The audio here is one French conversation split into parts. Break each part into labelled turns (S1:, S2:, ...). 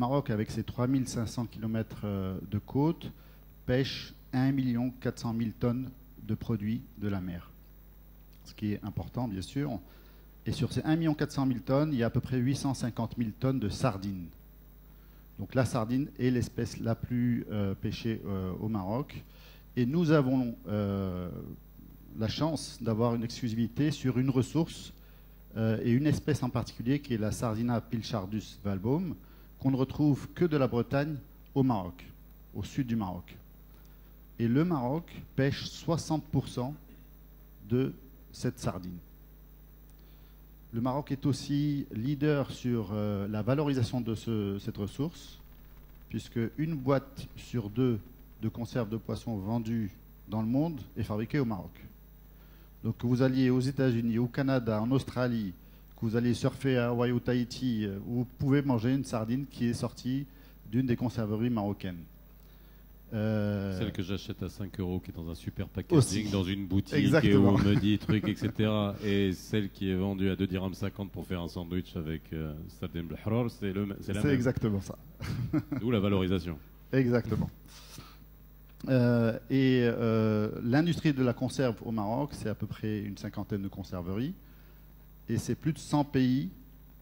S1: Maroc, avec ses 3500 km de côte, pêche 1 400 000 tonnes de produits de la mer. Ce qui est important, bien sûr. Et sur ces 1 400 000 tonnes, il y a à peu près 850 000 tonnes de sardines. Donc la sardine est l'espèce la plus pêchée au Maroc. Et nous avons la chance d'avoir une exclusivité sur une ressource et une espèce en particulier qui est la Sardina pilchardus valbom, qu'on ne retrouve que de la Bretagne au Maroc, au sud du Maroc. Et le Maroc pêche 60% de cette sardine. Le Maroc est aussi leader sur la valorisation de cette ressource, puisque une boîte sur deux de conserve de poissons vendues dans le monde est fabriquée au Maroc. Donc que vous alliez aux États-Unis, au Canada, en Australie, que vous allez surfer à Hawaï ou Tahiti, vous pouvez manger une sardine qui est sortie d'une des conserveries marocaines.
S2: Celle que j'achète à 5 € qui est dans un super packaging,
S1: aussi,
S2: dans une boutique
S1: exactement,
S2: et où on me dit trucs, etc. Et celle qui est vendue à 2,50 dirhams pour faire un sandwich avec sardine blahrar, c'est la même.
S1: C'est exactement ça.
S2: D'où la valorisation.
S1: Exactement. L'industrie de la conserve au Maroc, c'est à peu près une cinquantaine de conserveries. Et c'est plus de 100 pays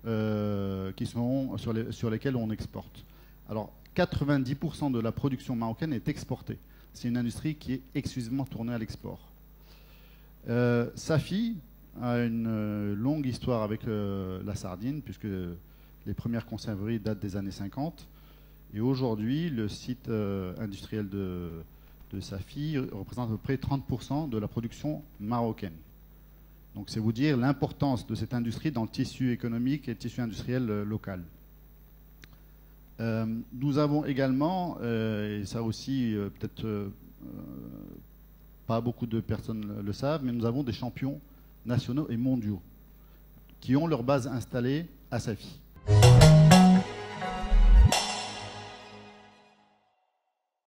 S1: qui sont sur lesquels on exporte. Alors, 90% de la production marocaine est exportée. C'est une industrie qui est exclusivement tournée à l'export. Safi a une longue histoire avec la sardine, puisque les premières conserveries datent des années 50. Et aujourd'hui, le site industriel de Safi représente à peu près 30% de la production marocaine. Donc c'est vous dire l'importance de cette industrie dans le tissu économique et le tissu industriel local. Nous avons également, et ça aussi peut-être pas beaucoup de personnes le savent, mais nous avons des champions nationaux et mondiaux qui ont leur base installée à Safi.